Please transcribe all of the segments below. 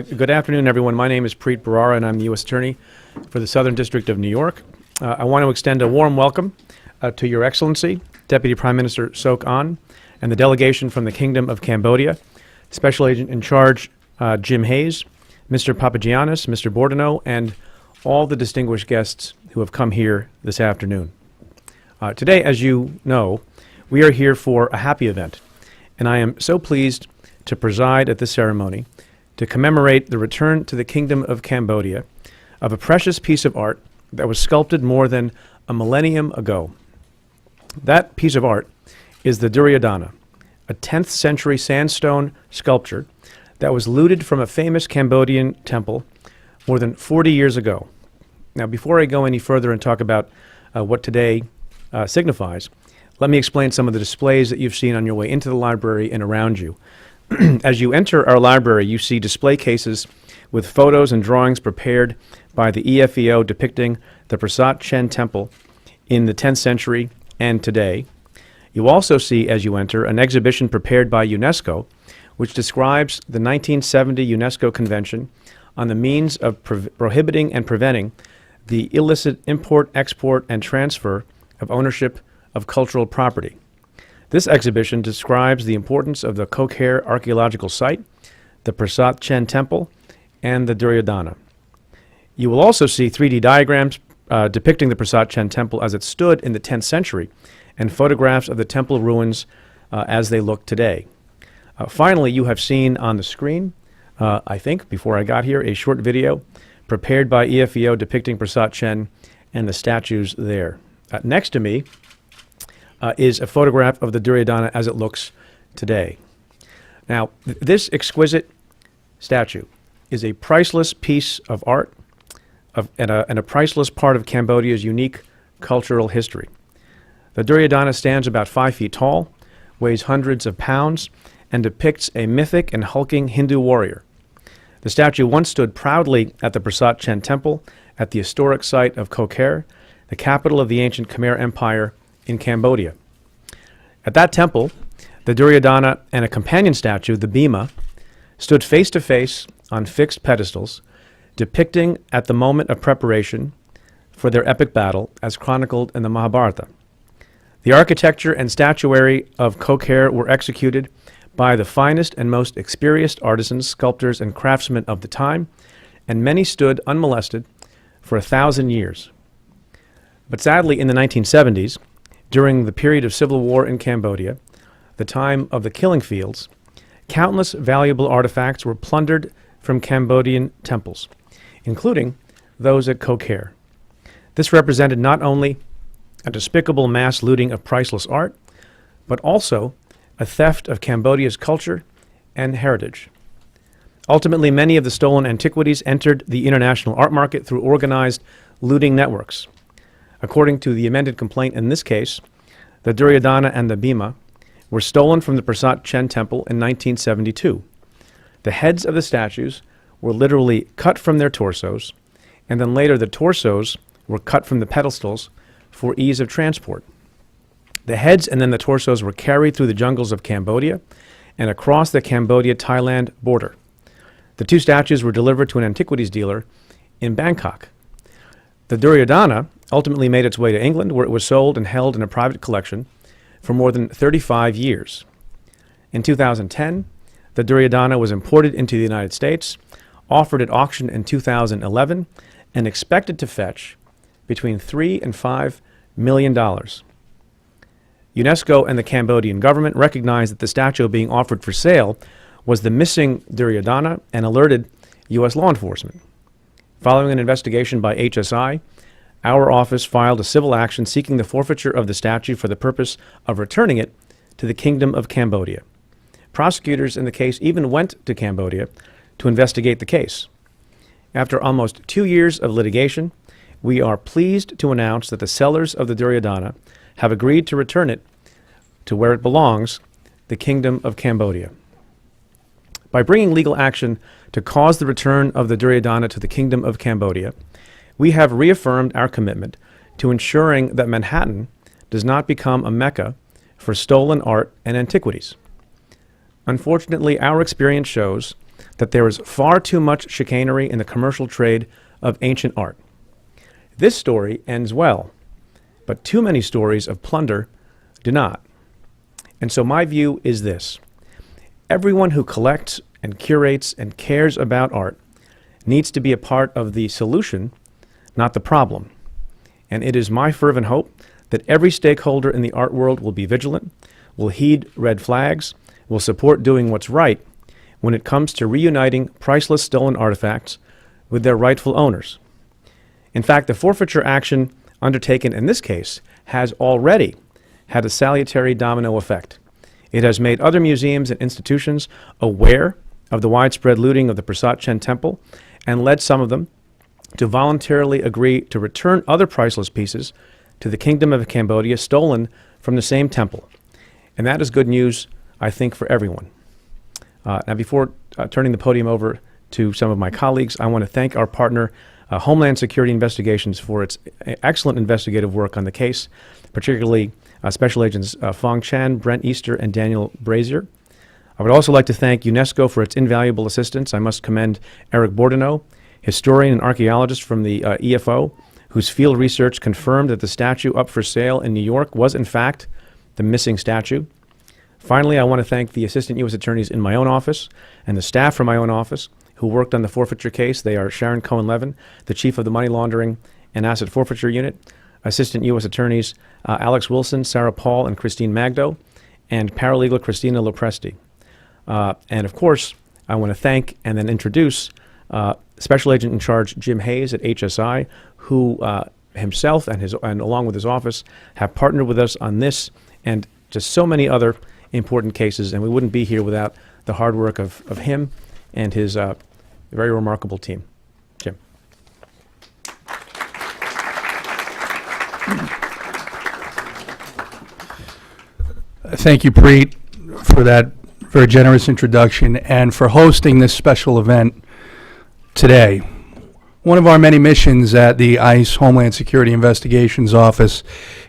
Good afternoon, everyone. My name is Preet Bharara, and I'm the U.S. Attorney for the Southern District of New York. I want to extend a warm welcome to Your Excellency, Deputy Prime Minister Sok An, and the delegation from the Kingdom of Cambodia, Special Agent in Charge Jim Hayes, Mr. Papagiannis, Mr. Bourdonneau, and all the distinguished guests who have come here this afternoon. Today, as you know, we are here for a happy event, and I am so pleased to preside at this ceremony to commemorate the return to the Kingdom of Cambodia of a precious piece of art that was sculpted more than a millennium ago. That piece of art is the Duryodhana, a 10th century sandstone sculpture that was looted from a famous Cambodian temple more than 40 years ago. Now, before I go any further and talk about what today signifies, let me explain some of the displays that you've seen on your way into the library and around you. As you enter our library, you see display cases with photos and drawings prepared by the EFEO depicting the Prasat Chen Temple in the 10th century and today. You also see, as you enter, an exhibition prepared by UNESCO, which describes the 1970 UNESCO Convention on the means of prohibiting and preventing the illicit import, export, and transfer of ownership of cultural property. This exhibition describes the importance of the Kokhere archaeological site, the Prasat Chen Temple, and the Duryodhana. You will also see 3D diagrams depicting the Prasat Chen Temple as it stood in the 10th century, and photographs of the temple ruins as they look today. Finally, you have seen on the screen, I think, before I got here, a short video prepared by EFEO depicting Prasat Chen and the statues there. Next to me is a photograph of the Duryodhana as it looks today. Now, this exquisite statue is a priceless piece of art and a priceless part of Cambodia's unique cultural history. The Duryodhana stands about 5 feet tall, weighs hundreds of pounds, and depicts a mythic and hulking Hindu warrior. The statue once stood proudly at the Prasat Chen Temple at the historic site of Kokhere, the capital of the ancient Khmer Empire in Cambodia. At that temple, the Duryodhana and a companion statue, the Bhima, stood face to face on fixed pedestals, depicting at the moment of preparation for their epic battle as chronicled in the Mahabharata. The architecture and statuary of Kokhere were executed by the finest and most experienced artisans, sculptors, and craftsmen of the time, and many stood unmolested for 1,000 years. But sadly, in the 1970s, during the period of civil war in Cambodia, the time of the killing fields, countless valuable artifacts were plundered from Cambodian temples, including those at Kokhere. This represented not only a despicable mass looting of priceless art, but also a theft of Cambodia's culture and heritage. Ultimately, many of the stolen antiquities entered the international art market through organized looting networks. According to the amended complaint in this case, the Duryodhana and the Bhima were stolen from the Prasat Chen Temple in 1972. The heads of the statues were literally cut from their torsos, and then later the torsos were cut from the pedestals for ease of transport. The heads and then the torsos were carried through the jungles of Cambodia and across the Cambodia-Thailand border. The two statues were delivered to an antiquities dealer in Bangkok. The Duryodhana ultimately made its way to England, where it was sold and held in a private collection for more than 35 years. In 2010, the Duryodhana was imported into the United States, offered at auction in 2011, and expected to fetch between $3 and $5 million. UNESCO and the Cambodian government recognized that the statue being offered for sale was the missing Duryodhana and alerted U.S. law enforcement. Following an investigation by HSI, our office filed a civil action seeking the forfeiture of the statue for the purpose of returning it to the Kingdom of Cambodia. Prosecutors in the case even went to Cambodia to investigate the case. After almost 2 years of litigation, we are pleased to announce that the sellers of the Duryodhana have agreed to return it to where it belongs, the Kingdom of Cambodia. By bringing legal action to cause the return of the Duryodhana to the Kingdom of Cambodia, we have reaffirmed our commitment to ensuring that Manhattan does not become a mecca for stolen art and antiquities. Unfortunately, our experience shows that there is far too much chicanery in the commercial trade of ancient art. This story ends well, but too many stories of plunder do not. And so my view is this: everyone who collects and curates and cares about art needs to be a part of the solution, not the problem. And it is my fervent hope that every stakeholder in the art world will be vigilant, will heed red flags, will support doing what's right when it comes to reuniting priceless stolen artifacts with their rightful owners. In fact, the forfeiture action undertaken in this case has already had a salutary domino effect. It has made other museums and institutions aware of the widespread looting of the Prasat Chen Temple and led some of them to voluntarily agree to return other priceless pieces to the Kingdom of Cambodia stolen from the same temple. And that is good news, I think, for everyone. Now, before turning the podium over to some of my colleagues, I want to thank our partner, Homeland Security Investigations, for its excellent investigative work on the case, particularly Special Agents Fong Chan, Brent Easter, and Daniel Brazier. I would also like to thank UNESCO for its invaluable assistance. I must commend Eric Bourdineau, historian and archaeologist from the EFO, whose field research confirmed that the statue up for sale in New York was, in fact, the missing statue. Finally, I want to thank the assistant U.S. attorneys in my own office and the staff from my own office who worked on the forfeiture case. They are Sharon Cohen-Levin, the chief of the Money Laundering and Asset Forfeiture Unit, assistant U.S. attorneys Alex Wilson, Sarah Paul, and Christine Magdo, and paralegal Christina Lopresti. And of course, I want to thank and then introduce Special Agent in Charge Jim Hayes at HSI, who himself and along with his office have partnered with us on this and just so many other important cases, and we wouldn't be here without the hard work of him and his very remarkable team. Jim. Thank you, Preet, for that very generous introduction and for hosting this special event today. One of our many missions at the ICE Homeland Security Investigations Office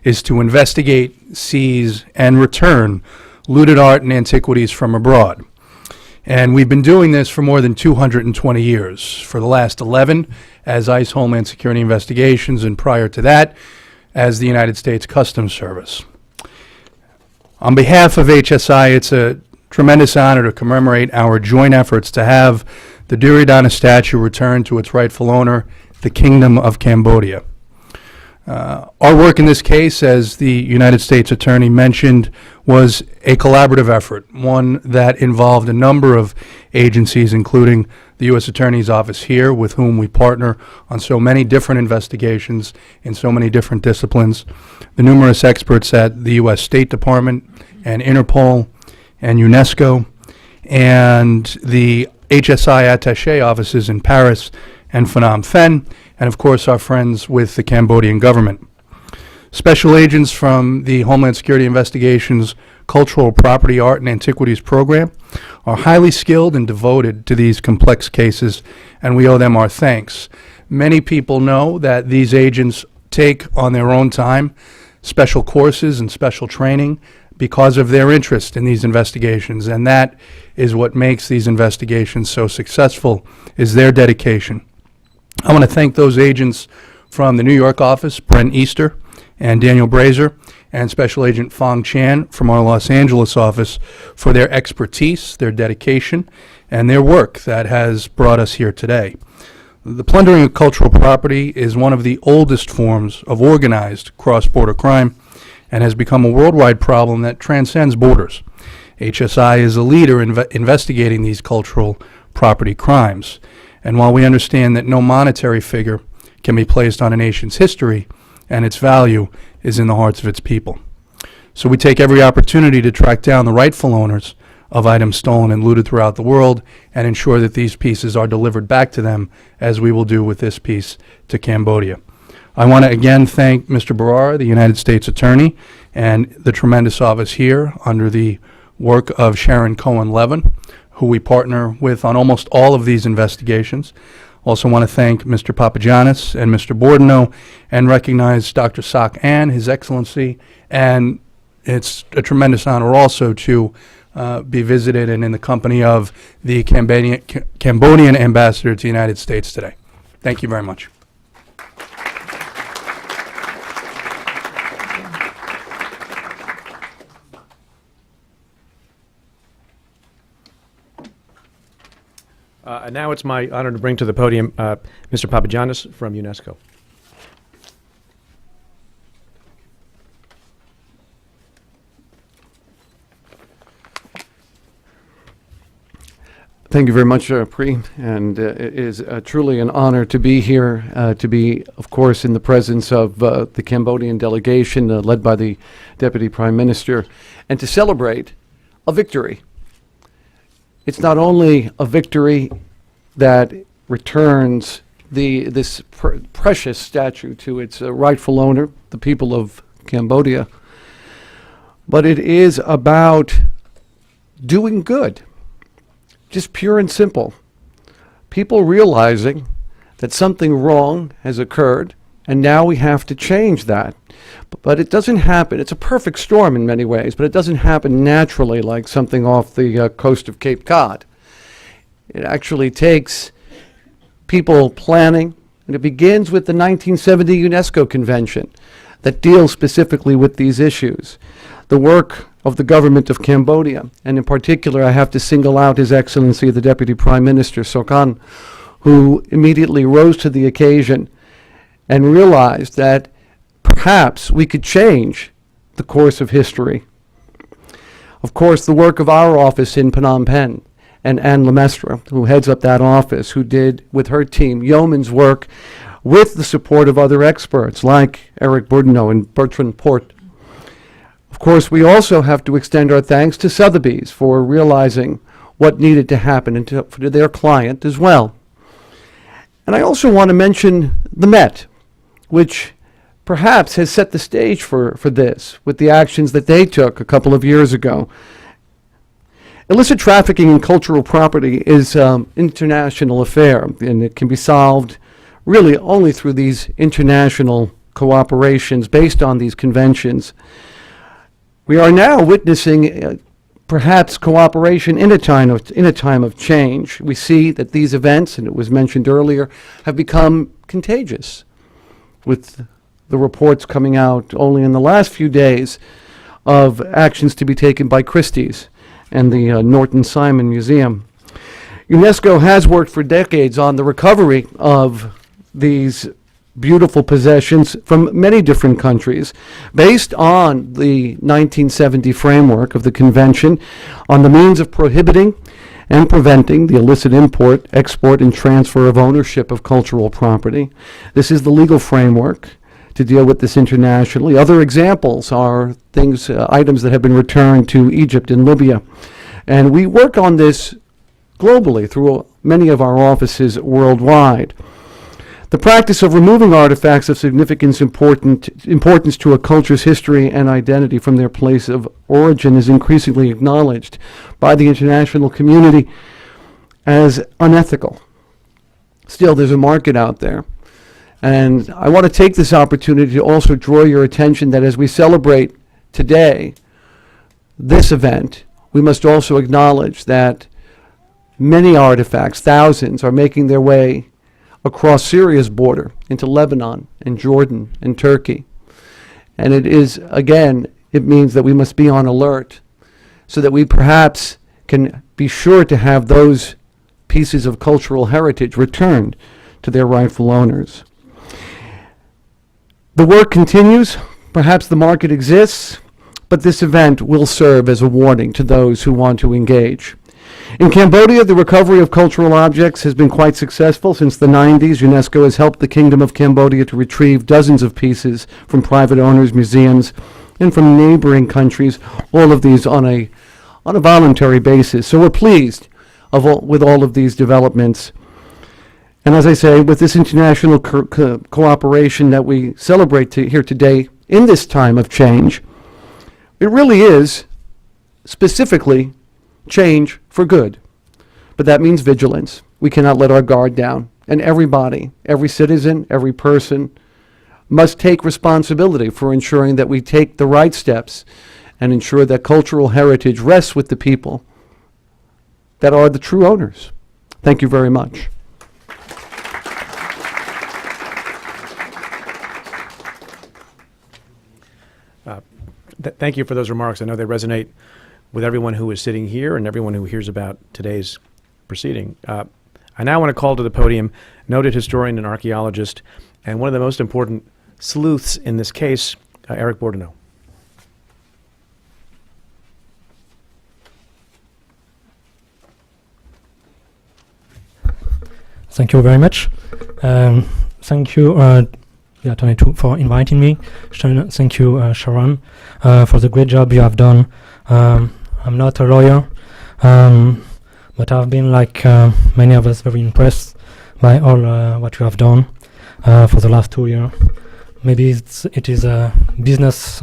is to investigate, seize, and return looted art and antiquities from abroad. And we've been doing this for more than 220 years. For the last 11 as ICE Homeland Security Investigations, and prior to that as the United States Customs Service. On behalf of HSI, it's a tremendous honor to commemorate our joint efforts to have the Duryodhana statue returned to its rightful owner, the Kingdom of Cambodia. Our work in this case, as the United States Attorney mentioned, was a collaborative effort, one that involved a number of agencies, including the U.S. Attorney's Office here, with whom we partner on so many different investigations in so many different disciplines, the numerous experts at the U.S. State Department and Interpol and UNESCO, and the HSI attaché offices in Paris and Phnom Penh, and of course our friends with the Cambodian government. Special agents from the Homeland Security Investigations Cultural Property, Art, and Antiquities Program are highly skilled and devoted to these complex cases, and we owe them our thanks. Many people know that these agents take on their own time special courses and special training because of their interest in these investigations, and that is what makes these investigations so successful, is their dedication. I want to thank those agents from the New York office, Brent Easter and Daniel Brazier, and Special Agent Fong Chan from our Los Angeles office for their expertise, their dedication, and their work that has brought us here today. The plundering of cultural property is one of the oldest forms of organized cross-border crime and has become a worldwide problem that transcends borders. HSI is a leader in investigating these cultural property crimes. And while we understand that no monetary figure can be placed on a nation's history, and its value is in the hearts of its people. So we take every opportunity to track down the rightful owners of items stolen and looted throughout the world and ensure that these pieces are delivered back to them, as we will do with this piece to Cambodia. I want to again thank Mr. Bharara, the United States Attorney, and the tremendous office here under the work of Sharon Cohen-Levin, who we partner with on almost all of these investigations. Also want to thank Mr. Papagiannis and Mr. Bourdineau and recognize Dr. Sak An, His Excellency, and it's a tremendous honor also to be visited and in the company of the Cambodian ambassador to the United States today. Thank you very much. And now it's my honor to bring to the podium Mr. Papagiannis from UNESCO. Thank you very much, Pri, and it is truly an honor to be here, to be, of course, in the presence of the Cambodian delegation led by the Deputy Prime Minister, and to celebrate a victory. It's not only a victory that returns this precious statue to its rightful owner, the people of Cambodia, but it is about doing good. Just pure and simple. People realizing that something wrong has occurred, and now we have to change that. But it doesn't happen. It's a perfect storm in many ways, but it doesn't happen naturally like something off the coast of Cape Cod. It actually takes people planning, and it begins with the 1970 UNESCO Convention that deals specifically with these issues. The work of the government of Cambodia, and in particular I have to single out His Excellency the Deputy Prime Minister Sok-an, who immediately rose to the occasion and realized that perhaps we could change the course of history. Of course, the work of our office in Phnom Penh, and Anne Lemestre, who heads up that office, who did with her team yeoman's work with the support of other experts like Eric Bourdieu and Bertrand Port. Of course, we also have to extend our thanks to Sotheby's for realizing what needed to happen and to their client as well. And I also want to mention the Met, which perhaps has set the stage for this with the actions that they took a couple of years ago. Illicit trafficking in cultural property is an international affair, and it can be solved really only through these international cooperations based on these conventions. We are now witnessing perhaps cooperation in a time of change. We see that these events, and it was mentioned earlier, have become contagious, with the reports coming out only in the last few days of actions to be taken by Christie's and the Norton Simon Museum. UNESCO has worked for decades on the recovery of these beautiful possessions from many different countries based on the 1970 framework of the convention on the means of prohibiting and preventing the illicit import, export, and transfer of ownership of cultural property. This is the legal framework to deal with this internationally. Other examples are things, items that have been returned to Egypt and Libya. And we work on this globally through many of our offices worldwide. The practice of removing artifacts of significance importance to a culture's history and identity from their place of origin is increasingly acknowledged by the international community as unethical. Still, there's a market out there. And I want to take this opportunity to also draw your attention that as we celebrate today this event, we must also acknowledge that many artifacts, thousands, are making their way across Syria's border into Lebanon and Jordan and Turkey. And it is, again, it means that we must be on alert so that we perhaps can be sure to have those pieces of cultural heritage returned to their rightful owners. The work continues. Perhaps the market exists, but this event will serve as a warning to those who want to engage. In Cambodia, the recovery of cultural objects has been quite successful. Since the 90s, UNESCO has helped the Kingdom of Cambodia to retrieve dozens of pieces from private owners, museums, and from neighboring countries, all of these on a voluntary basis. So we're pleased with all of these developments. And as I say, with this international cooperation that we celebrate here today in this time of change, it really is specifically change for good. But that means vigilance. We cannot let our guard down. And everybody, every citizen, every person must take responsibility for ensuring that we take the right steps and ensure that cultural heritage rests with the people that are the true owners. Thank you very much. Thank you for those remarks. I know they resonate with everyone who is sitting here and everyone who hears about today's proceeding. I now want to call to the podium noted historian and archaeologist and one of the most important sleuths in this case, Eric Bourdineau. Thank you very much. Thank you, Attorney, for inviting me. Thank you, Sharon, for the great job you have done. I'm not a lawyer, but I've been, like many of us, very impressed by all what you have done for the last 2 years. Maybe it is a business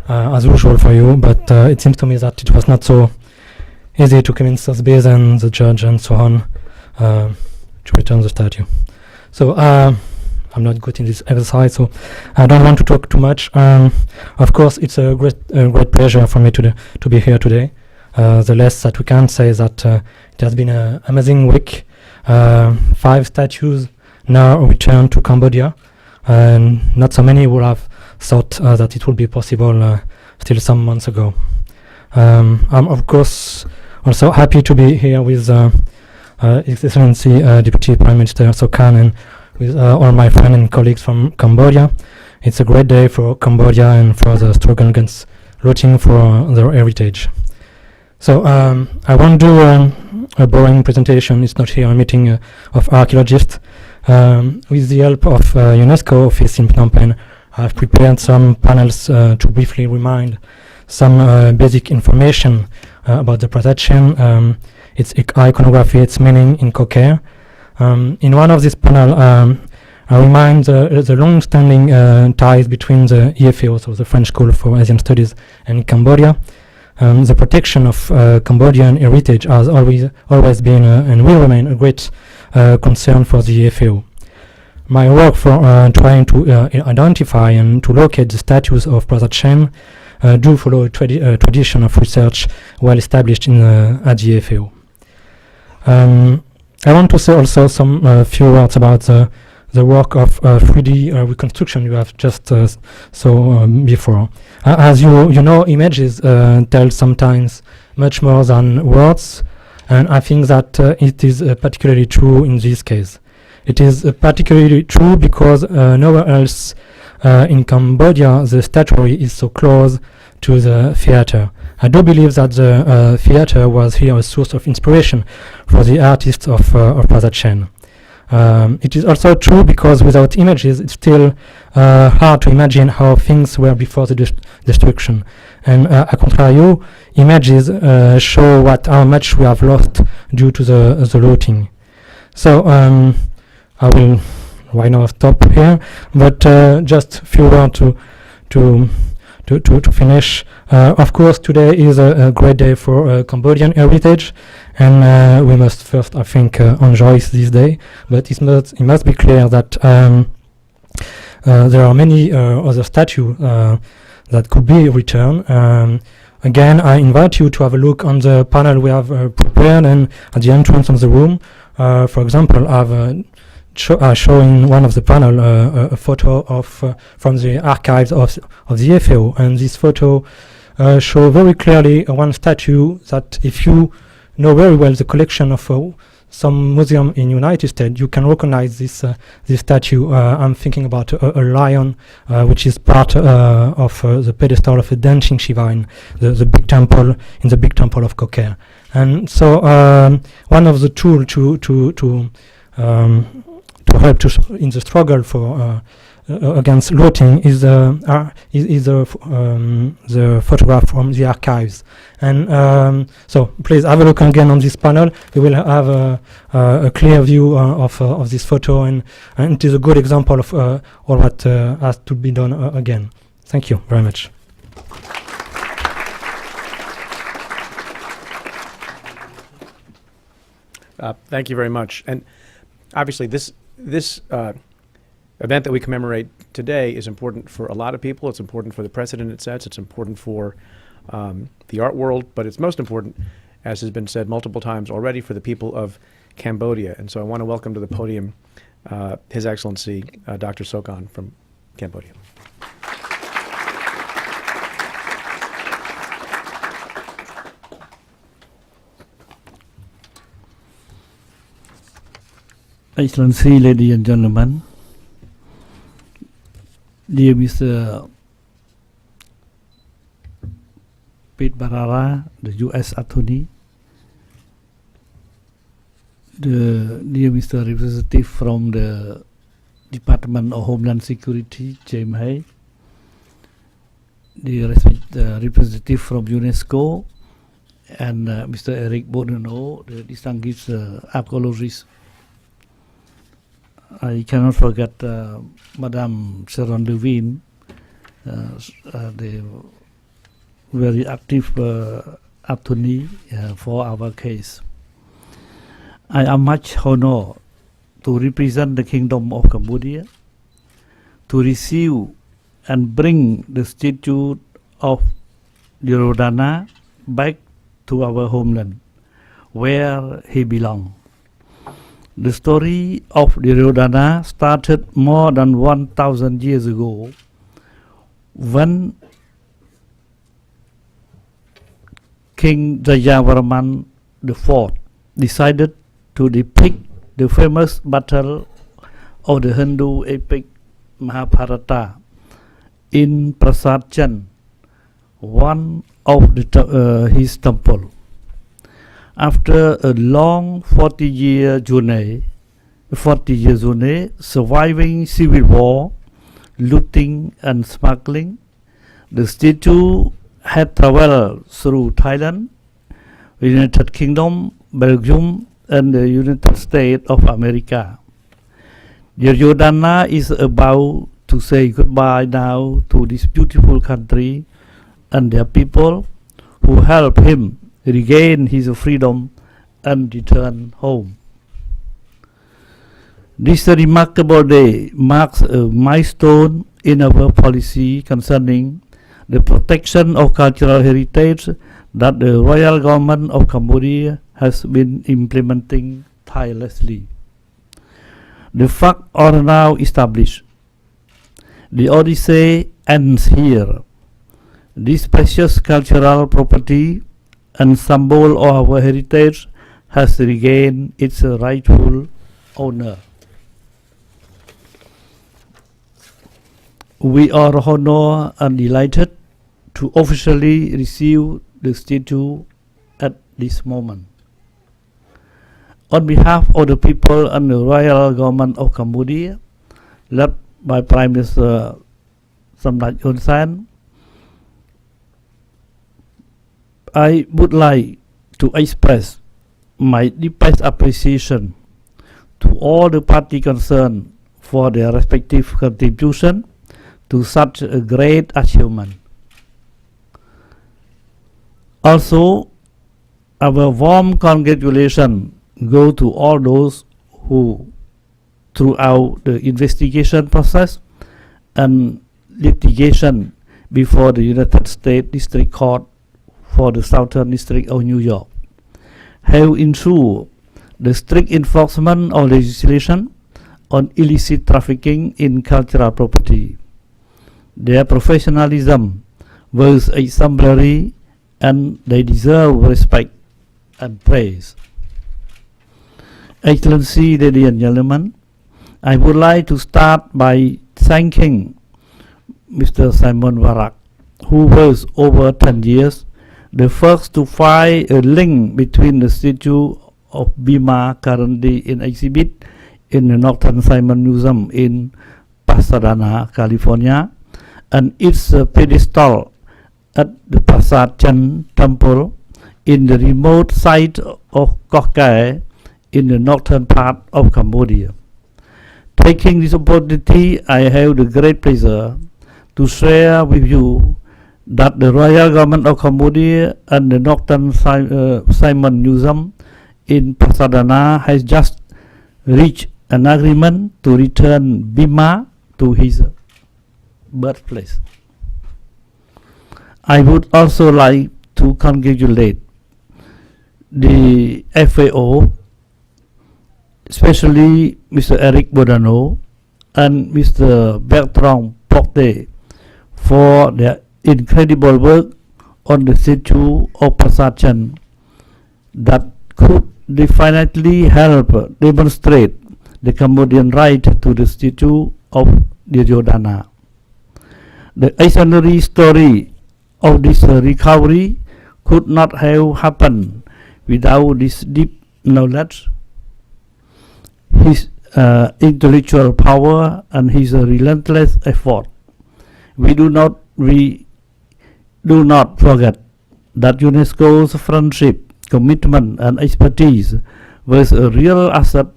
as usual for you, but it seems to me that it was not so easy to convince Sotheby's and the judge and so on to return the statue. So I'm not good in this exercise, so I don't want to talk too much. Of course, it's a great pleasure for me to be here today. The less that we can say is that it has been an amazing week. 5 statues now returned to Cambodia, and not so many would have thought that it would be possible still some months ago. I'm of course also happy to be here with His Excellency Deputy Prime Minister Sok Khan and with all my friends and colleagues from Cambodia. It's a great day for Cambodia and for the struggle against looting for their heritage. So I won't do a boring presentation. It's not here a meeting of archaeologists. With the help of UNESCO office in Phnom Penh, I've prepared some panels to briefly remind some basic information about the Prasat Chen, its iconography, its meaning in Kokere. In one of these panels, I remind the long-standing ties between the EFAO, so the French School for Asian Studies, and Cambodia. The protection of Cambodian heritage has always been and will remain a great concern for the EFAO. My work for trying to identify and to locate the statues of Prasat Chen do follow a tradition of research well established at the EFAO. I want to say also some few words about the work of 3D reconstruction you have just saw before. As you know, images tell sometimes much more than words, and I think that it is particularly true in this case. It is particularly true because nowhere else in Cambodia the statuary is so close to the theater. I do believe that the theater was here a source of inspiration for the artists of Prasat Chen. It is also true because without images it's still hard to imagine how things were before the destruction. And à contrario, images show how much we have lost due to the looting. So I will right now stop here, but just a few words to finish. Of course, today is a great day for Cambodian heritage, and we must first, I think, enjoy this day. But it must be clear that there are many other statues that could be returned. Again, I invite you to have a look on the panel we have prepared and at the entrance of the room. For example, I've showing one of the panel a photo of from the archives of the EFAO, and this photo show very clearly one statue that, if you know very well the collection of some museum in United States, you can recognize this statue. I'm thinking about a lion, which is part of the pedestal of a dancing Shiva in the big temple of Kokere. And so one of the tools to help in the struggle for against looting is the photograph from the archives. And so please have a look again on this panel. We will have a clear view of this photo, and it is a good example of all what has to be done again. Thank you very much. Thank you very much. And obviously, this event that we commemorate today is important for a lot of people. It's important for the precedent it sets. It's important for the art world, but it's most important, as has been said multiple times already, for the people of Cambodia. And so I want to welcome to the podium His Excellency Dr. Sok-an from Cambodia. Excellency, ladies and gentlemen, dear Mr. Pete Bharara, the U.S. Attorney, the dear Mr. Representative from the Department of Homeland Security, James Hay, the representative from UNESCO, and Mr. Eric Bourneau, the distinguished archaeologist. I cannot forget Madame Sharon Levine, the very active attorney for our case. I am much honored to represent the Kingdom of Cambodia, to receive and bring the statue of Dirodana back to our homeland, where he belongs. The story of Dirodana started more than 1,000 years ago when King Jayavarman IV decided to depict the famous battle of the Hindu epic Mahabharata in Prasad Chand, one of his temple. After a long 40-year journey, surviving civil war, looting and smuggling, the statue had traveled through Thailand, United Kingdom, Belgium, and the United States of America. Duryodhana is about to say goodbye now to this beautiful country and their people who helped him regain his freedom and return home. This remarkable day marks a milestone in our policy concerning the protection of cultural heritage that the Royal Government of Cambodia has been implementing tirelessly. The facts are now established. The Odyssey ends here. This precious cultural property and symbol of our heritage has regained its rightful owner. We are honored and delighted to officially receive the statue at this moment. On behalf of the people and the Royal Government of Cambodia, led by Prime Minister Samdech Hun Sen, I would like to express my deepest appreciation to all the parties concerned for their respective contribution to such a great achievement. Also, our warm congratulations go to all those who, throughout the investigation process and litigation before the United States District Court for the Southern District of New York, have ensured the strict enforcement of legislation on illicit trafficking in cultural property. Their professionalism was exemplary and they deserve respect and praise. Excellency, ladies and gentlemen, I would like to start by thanking Mr. Simon Warak, who was over 10 years the first to find a link between the statue of Bhima currently in exhibit in the Northern Simon Museum in Pasadena, California, and its pedestal at the Prasad Chand Temple in the remote site of Koh Kae in the northern part of Cambodia. Taking this opportunity, I have the great pleasure to share with you that the Royal Government of Cambodia and the Northern Simon Museum in Pasadena has just reached an agreement to return Bhima to his birthplace. I would also like to congratulate the FAO, especially Mr. Eric Bodano and Mr. Bertrand Porte for their incredible work on the statue of Prasad Chand that could definitely help demonstrate the Cambodian right to the statue of Duryodhana. The extraordinary story of this recovery could not have happened without this deep knowledge, his intellectual power, and his relentless effort. We do not forget that UNESCO's friendship, commitment, and expertise was a real asset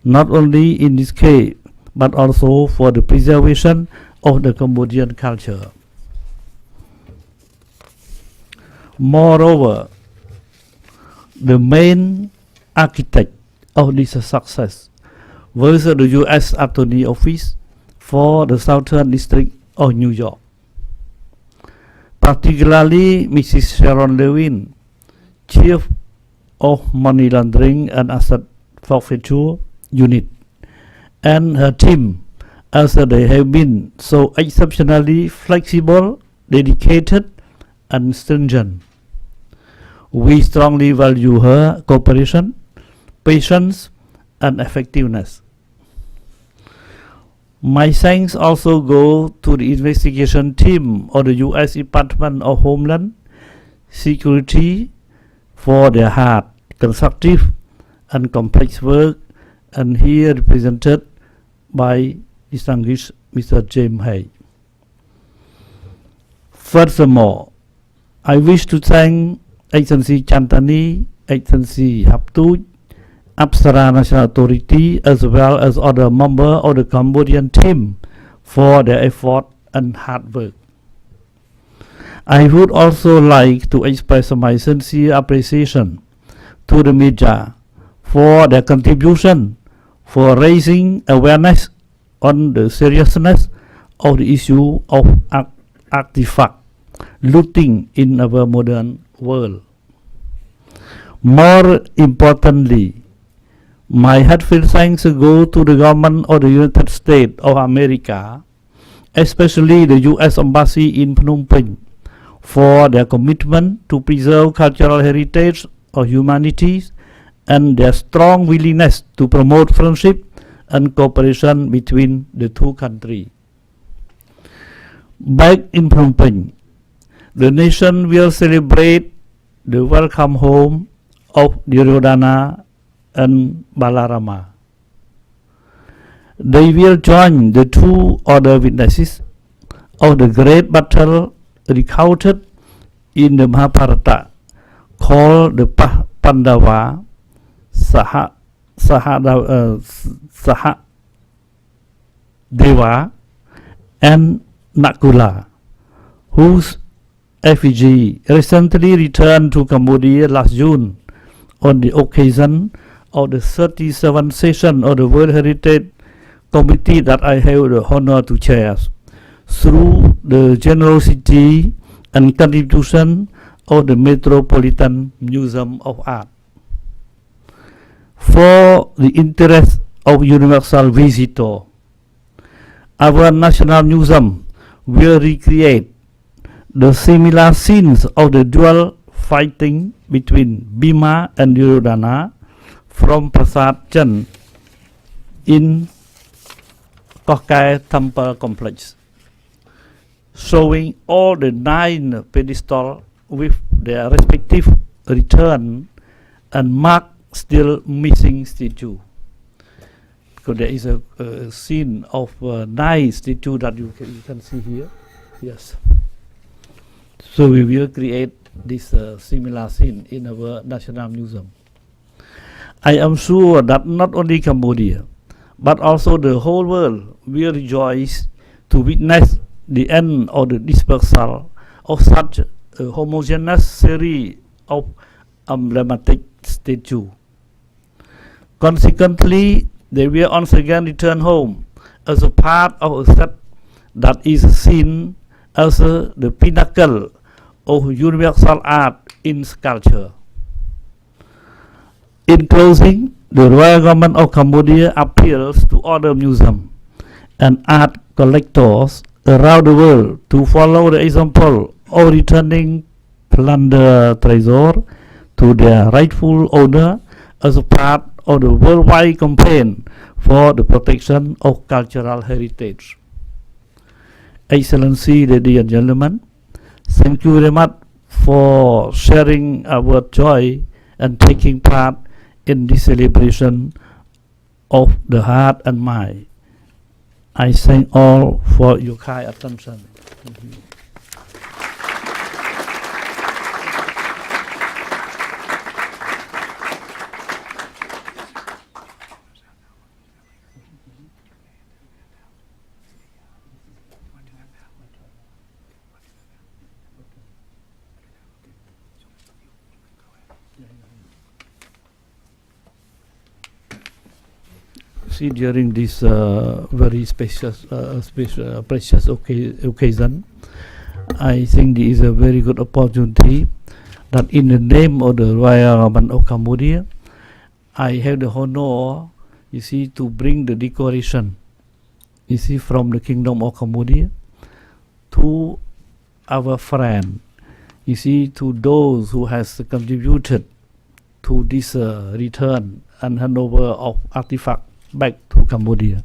not only in this case but also for the preservation of the Cambodian culture. Moreover, the main architect of this success was the U.S. Attorney Office for the Southern District of New York, particularly Mrs. Sharon Levin, Chief of Money Laundering and Asset Forfeiture Unit, and her team, as they have been so exceptionally flexible, dedicated, and stringent. We strongly value her cooperation, patience, and effectiveness. My thanks also go to the investigation team of the U.S. Department of Homeland Security for their hard, constructive, and complex work, and here represented by distinguished Mr. James Hay. Furthermore, I wish to thank Excellency Chantani, Excellency Haptuj, Apsara National Authority, as well as other members of the Cambodian team for their effort and hard work. I would also like to express my sincere appreciation to the media for their contribution for raising awareness on the seriousness of the issue of artifact looting in our modern world. More importantly, my heartfelt thanks go to the government of the United States of America, especially the U.S. Embassy in Phnom Penh, for their commitment to preserve cultural heritage of humanity and their strong willingness to promote friendship and cooperation between the two countries. Back in Phnom Penh, the nation will celebrate the welcome home of Duryodhana and Balarama. They will join the two other witnesses of the great battle recounted in the Mahabharata, called the Pandava Sahadeva and Nakula, whose effigy recently returned to Cambodia last June on the occasion of the 37th session of the World Heritage Committee that I have the honor to chair, through the generosity and contribution of the Metropolitan Museum of Art. For the interest of universal visitor, our National Museum will recreate the similar scenes of the duel fighting between Bhima and Duryodhana from Prasad Chand in Kokai Temple Complex, showing all the 9 pedestals with their respective return and mark still missing statue. Because there is a scene of 9 statue that you can see here. Yes. So we will create this similar scene in our National Museum. I am sure that not only Cambodia, but also the whole world will rejoice to witness the end of the dispersal of such a homogeneous series of emblematic statues. Consequently, they will once again return home as a part of a set that is seen as the pinnacle of universal art in sculpture. In closing, the Royal Government of Cambodia appeals to other museums and art collectors around the world to follow the example of returning plundered treasure to their rightful owner as a part of the worldwide campaign for the protection of cultural heritage. Excellency, ladies and gentlemen, thank you very much for sharing our joy and taking part in this celebration of the heart and mind. I thank all for your kind attention. Thank you. See, during this very precious occasion, I think this is a very good opportunity that in the name of the Royal Government of Cambodia, I have the honor, you see, to bring the decoration, you see, from the Kingdom of Cambodia to our friend, you see, to those who has contributed to this return and handover of artifact back to Cambodia.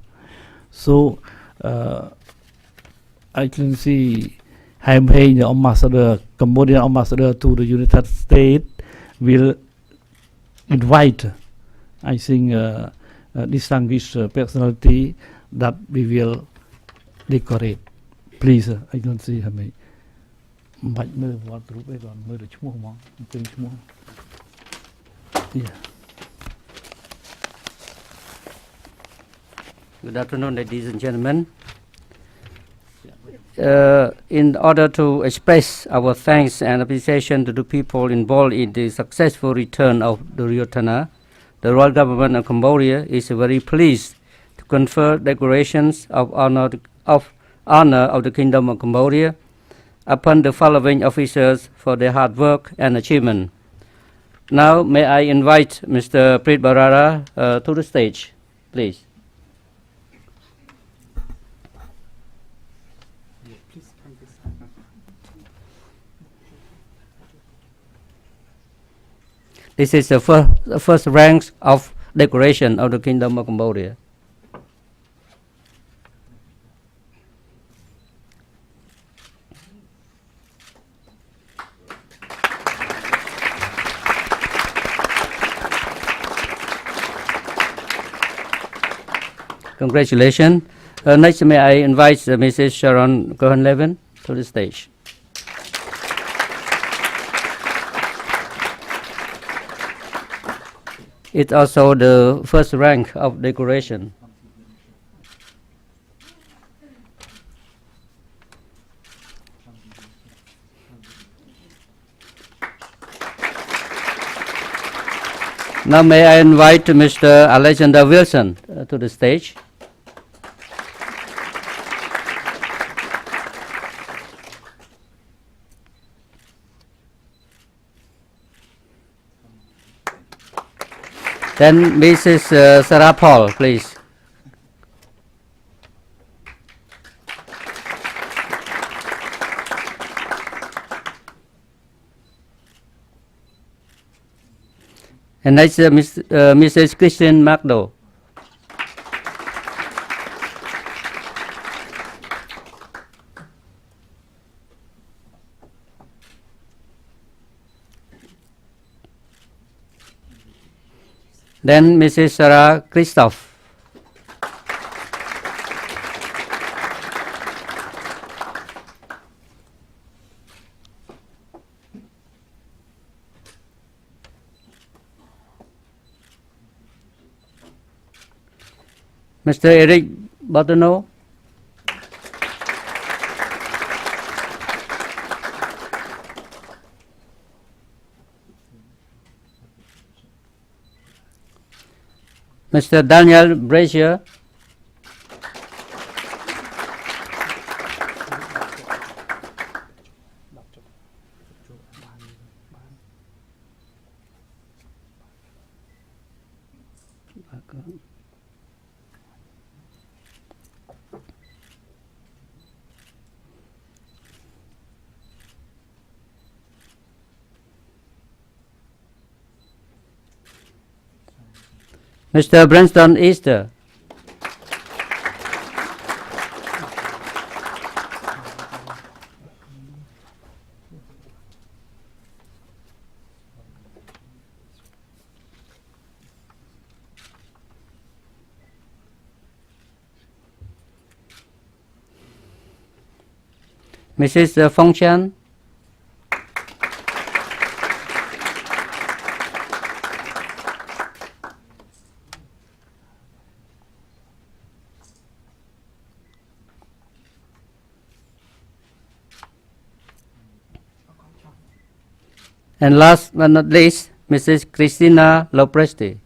So I can see Haim Hei, the ambassador, Cambodian ambassador to the United States, will invite, I think, distinguished personality that we will decorate. Please, I can see Haim Hei. Bạch mơ vào group ấy còn mơ được chung không mong, chung chung. Yeah. Good afternoon, ladies and gentlemen. In order to express our thanks and appreciation to the people involved in the successful return of the Rio Tana, the Royal Government of Cambodia is very pleased to confer decorations of honor of the Kingdom of Cambodia upon the following officers for their hard work and achievement. Now, may I invite Mr. Preet Bharara to the stage, please. This is the first rank of decoration of the Kingdom of Cambodia. Congratulations. Next, may I invite Mrs. Sharon Cohen-Levin to the stage. It's also the first rank of decoration. Now may I invite Mr. Alexander Wilson to the stage. Then Mrs. Sarah Paul, please. And next, Mrs. Christine Magdo. Then Mrs. Sarah Christoph. Mr. Eric Bottono. Mr. Daniel Brazier. Mr. Branston Easter. Mrs. Fong Chan. And last but not least, Mrs. Christina Lopresti.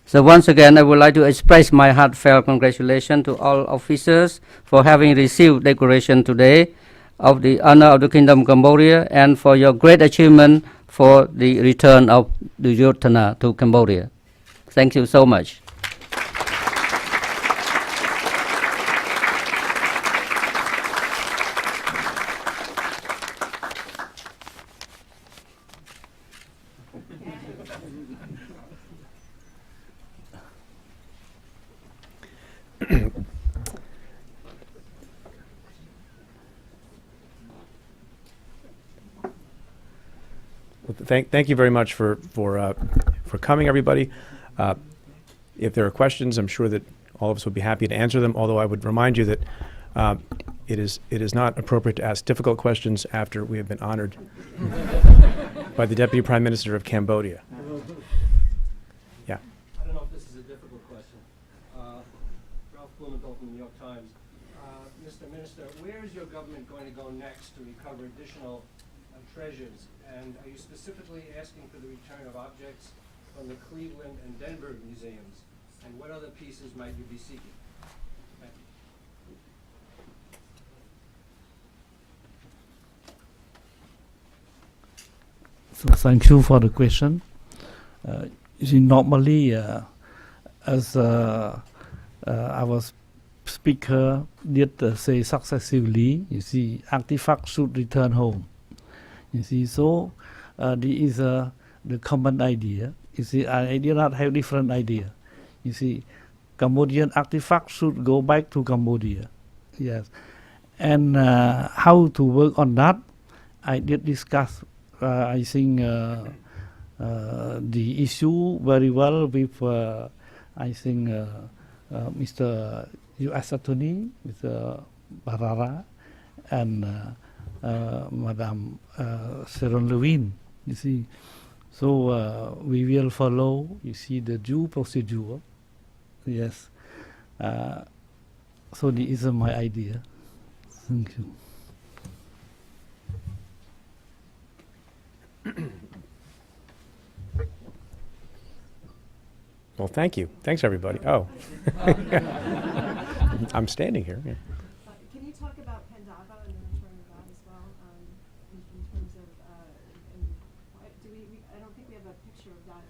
So once again, I would like to express my heartfelt congratulations to all officers for having received decoration today of the honor of the Kingdom of Cambodia and for your great achievement for the return of the Duryodhana to Cambodia. Thank you so much. Well, thank you very much for coming, everybody. If there are questions, I'm sure that all of us would be happy to answer them, although I would remind you that it is not appropriate to ask difficult questions after we have been honored by the Deputy Prime Minister of Cambodia. Yeah. I don't know if this is a difficult question. Ralph Blumenthal from the New York Times. Mr. Minister, where is your government going to go next to recover additional treasures? And are you specifically asking for the return of objects from the Cleveland and Denver museums? And what other pieces might you be seeking? Thank you. So thank you for the question. You see, normally, as our speaker did say successively, you see, artifacts should return home. You see, so this is the common idea. You see, I did not have different idea. You see, Cambodian artifacts should go back to Cambodia. Yes, and how to work on that, I did discuss. I think the issue very well with I think Mr. U.S. Attorney, Mr. Barara, and Madam Sharon Levine. You see, so we will follow. You see the due procedure. Yes. So this is my idea. Thank you. Well, thank you. Thanks, everybody. Oh. I'm standing here. Yeah. Can you talk about Pandava and the return of that as well, in terms of, and I don't think we have a picture of that.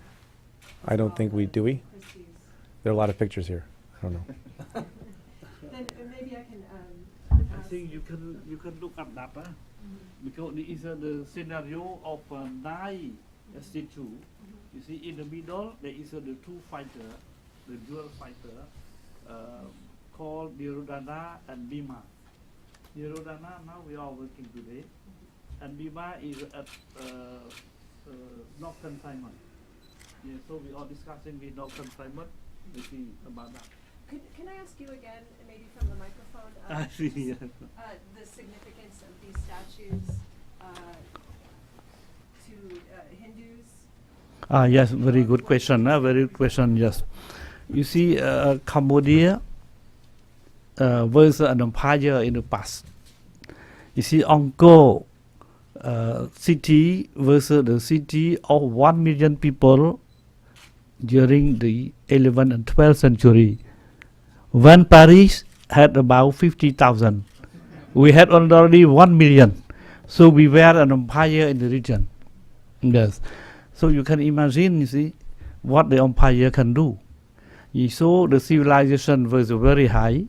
I don't think we do. We? Christie's. There are a lot of pictures here. I don't know. Then maybe I can I ask. think you can look at that, because it is the scenario of Nai statue. You see, in the middle there is the two fighter, the dual fighter, called Duryodhana and Bhima. Duryodhana now we are working today, and Bhima is at Northern Simon. Yeah, so we are discussing with Northern Simon. We see about that. Can I ask you again, maybe from the microphone, I see. Yeah. the significance of these statues to Hindus? Yes, very good question. Very good question. Yes, you see, Cambodia was an empire in the past. You see, Angkor city versus the city of 1 million people during the 11th and 12th century. When Paris had about 50,000, we had already 1 million. So we were an empire in the region. Yes. So you can imagine, you see, what the empire can do. You saw the civilization was very high,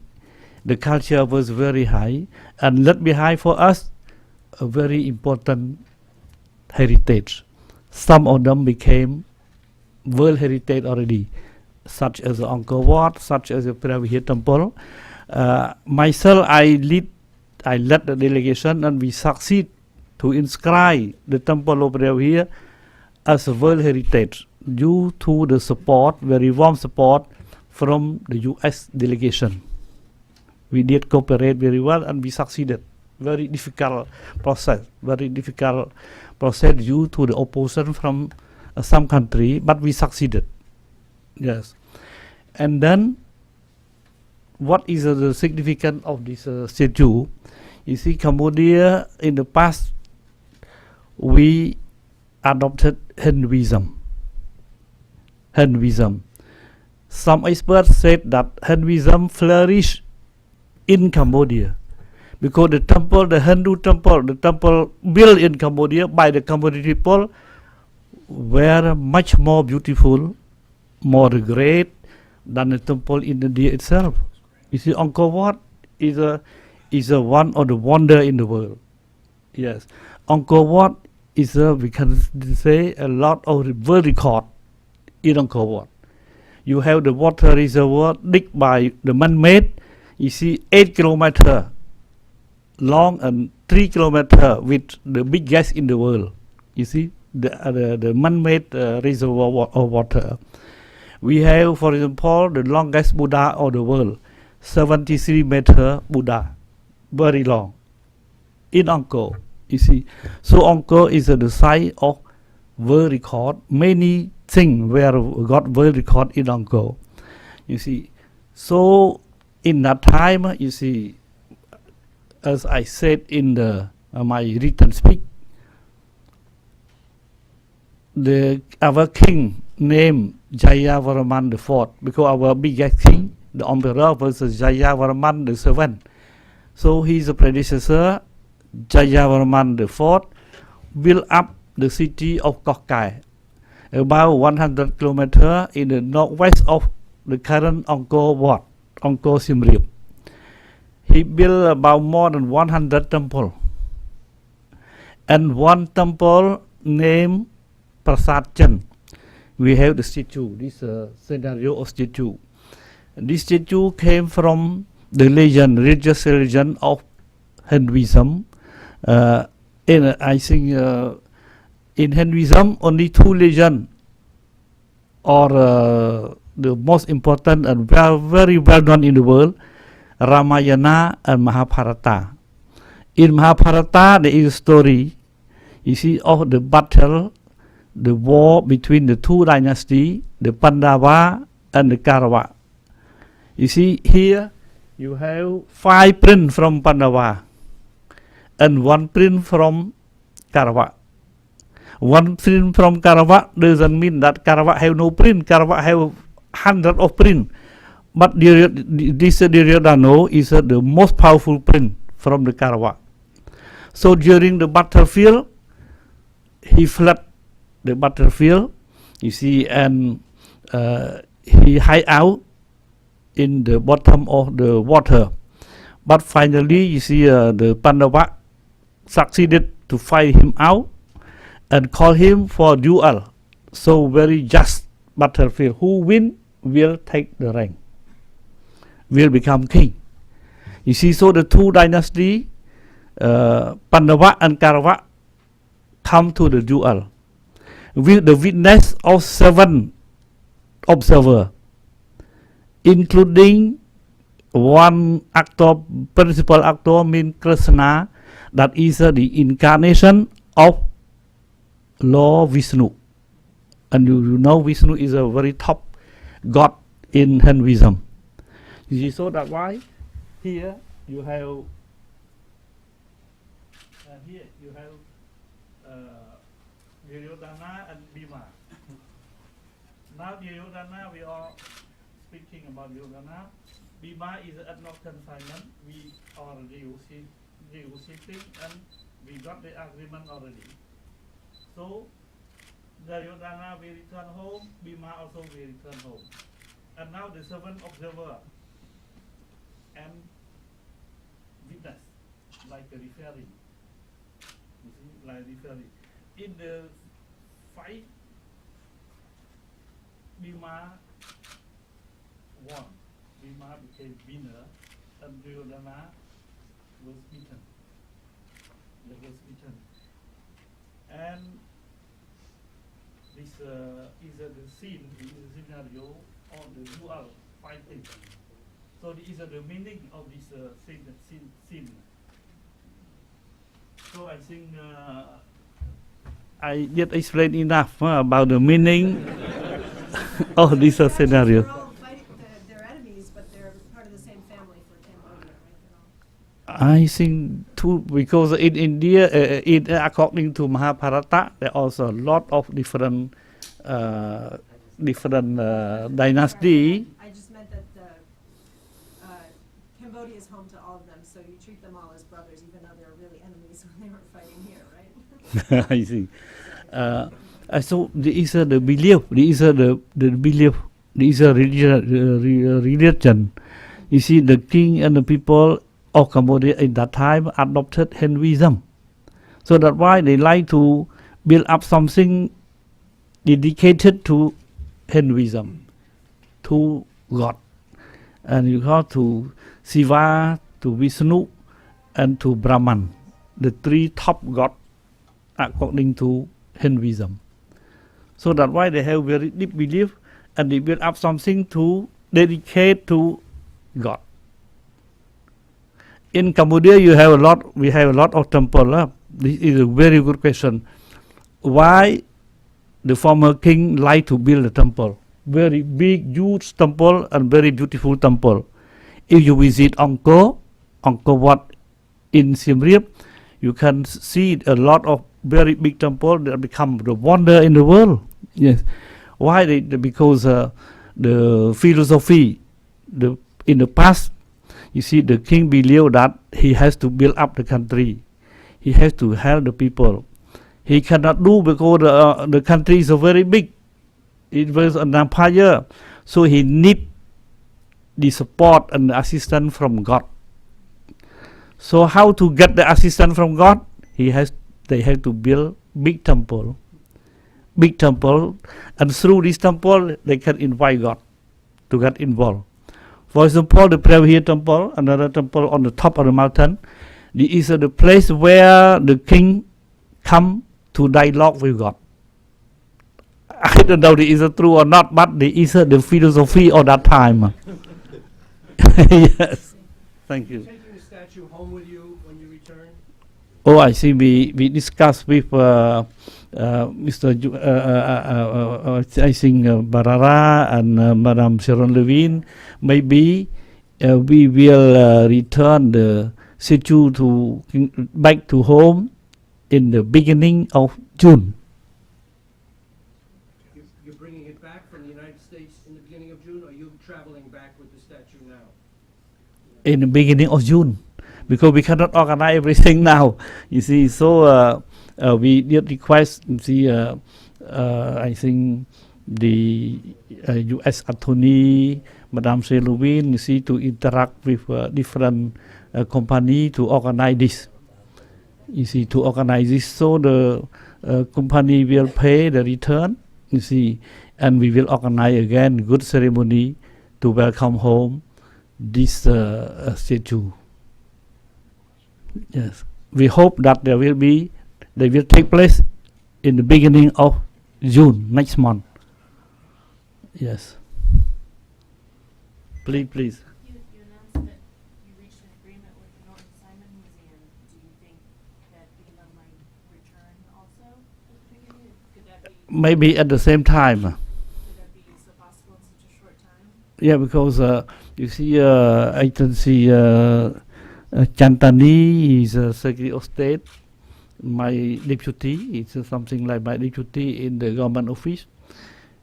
the culture was very high, and left behind for us a very important heritage. Some of them became World Heritage already, such as Angkor Wat, such as the Preah Temple. Myself, I led the delegation, and we succeed to inscribe the Temple of Preah as a World Heritage due to the support, very warm support from the U.S. delegation. We did cooperate very well, and we succeeded. Very difficult process due to the opposition from some country, but we succeeded. Yes. And then, what is the significance of this statue? You see, Cambodia in the past, we adopted Hinduism. Some experts said that Hinduism flourished in Cambodia because the temple, the Hindu temple, the temple built in Cambodia by the Cambodian people were much more beautiful, more great than the temple in India itself. You see, Angkor Wat is a one of the wonder in the world. Yes, Angkor Wat is we can say a lot of world record in Angkor Wat. You have the water reservoir dig by the man-made. You see 8 kilometers long and 3 kilometers with the biggest in the world. You see the man-made reservoir of water. We have, for example, the longest Buddha of the world, 73 meter Buddha, very long, in Angkor. You see, so Angkor is the site of world record. Many things were got world record in Angkor. You see, so in that time, you see, as I said in the my written speech, our king named Jayavarman IV, because our biggest king, the emperor, was Jayavarman VII. So his predecessor, Jayavarman IV, built up the city of Kok Kai, about 100 kilometers in the northwest of the current Angkor Wat, Angkor Siem Reap. He built about more than 100 temples, and one temple named Prasat Chen. We have the statue, this scenario of statue. This statue came from the legend, religious religion of Hinduism. I think in Hinduism, only 2 legends are the most important and very well known in the world, Ramayana and Mahabharata. In Mahabharata, there is a story, you see, of the battle, the war between the 2 dynasties, the Pandava and the Kaurava. You see, here you have 5 princes from Pandava and 1 prince from Kaurava. 1 prince from Kaurava doesn't mean that Kaurava have no prince. Kaurava have hundreds of princes. But this Duryodhana is the most powerful prince from the Kaurava. So during the battlefield, he fled the battlefield, you see, and he hid out in the bottom of the water. But finally, you see, the Pandava succeeded to fight him out and call him for duel. So very just battlefield. Who win will take the rank, will become king. You see, so the 2 dynasties, Pandava and Kaurava, come to the duel with the witness of 7 observers, including one actor, principal actor, means Krishna, that is the incarnation of Lord Vishnu. And you know Vishnu is a very top god in Hinduism. You see, so that's why here you have Duryodhana and Bhima. Now Duryodhana, we are speaking about Duryodhana. Bhima is at no confinement. We are negotiating and we got the agreement already. So Duryodhana will return home, Bhima also will return home. And now the seven observer and witness, like a referee. You see, like referee. In the fight, Bhima won. Bhima became winner, and Duryodhana was beaten. He was beaten. And this is the scene, is a scenario of the dual fighting. So this is the meaning of this scene. So I think I did explain enough about the meaning of this scenario. They're all fighting, they're enemies, but they're part of the same family for Cambodia, right? They're all- I think too, because in India, according to Mahabharata, there are also a lot of different dynasty. I just meant that Cambodia is home to all of them, so you treat them all as brothers, even though they're really enemies when they were fighting here, right? I see. So there is the belief, there is the belief, there is a religion. You see, the king and the people of Cambodia at that time adopted Hinduism. So that's why they like to build up something dedicated to Hinduism, to God. And you have to Shiva, to Vishnu, and to Brahman, the three top gods according to Hinduism. So that's why they have very deep belief and they build up something to dedicate to God. In Cambodia, we have a lot of temple. This is a very good question. Why the former king like to build a temple? Very big, huge temple and very beautiful temple. If you visit Angkor Wat in Siem Reap, you can see a lot of very big temple that become the wonder in the world. Yes. Why? Because the philosophy, in the past, you see, the king believed that he has to build up the country. He has to help the people. He cannot do because the country is very big. It was an empire. So he need the support and the assistance from God. So how to get the assistance from God? They have to build big temple, and through this temple they can invite God to get involved. For example, the Pravir temple, another temple on the top of the mountain, this is the place where the king come to dialogue with God. I don't know if it's true or not, but this is the philosophy of that time. Yes, thank you. Taking the statue home with you when you return? Oh, I see. We discussed with Mr. I think Barara and Madame Sharon Levine. Maybe we will return the statue back to home in the beginning of June. You're bringing it back from the United States in the beginning of June, or are you traveling back with the statue now? In the beginning of June, because we cannot organize everything now. You see, so we did request. You see, I think the U.S. Attorney, Madame Levine, you see, to interact with different company to organize this. You see, to organize this, so the company will pay the return. You see, and we will organize again good ceremony to welcome home this statue. Yes, we hope that they will take place in the beginning of June next month. Yes. Please. You announced that you reached an agreement with the Norton Simon Museum. Do you think that Bhima might return also at the beginning? Could that be Maybe at the same time. so possible in such a short time? Yeah, because you see, I can see Chantani is a Secretary of State, my deputy. It's something like my deputy in the government office.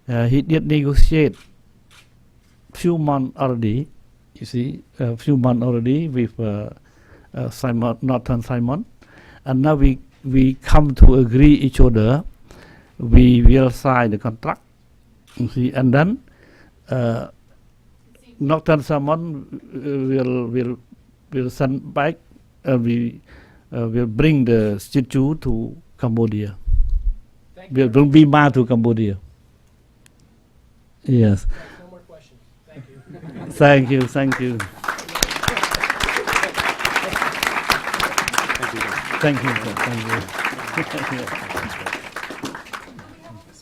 He did negotiate few months already. You see, a few months already with Simon, Northern Simon, and now we come to agree each other. We will sign the contract. You see, and then Northern Simon will send back. We will bring the statue to Cambodia. Will bring Bima to Cambodia. Yes. No more questions. Thank you. Thank you. Thank you. Thank you. Thank you.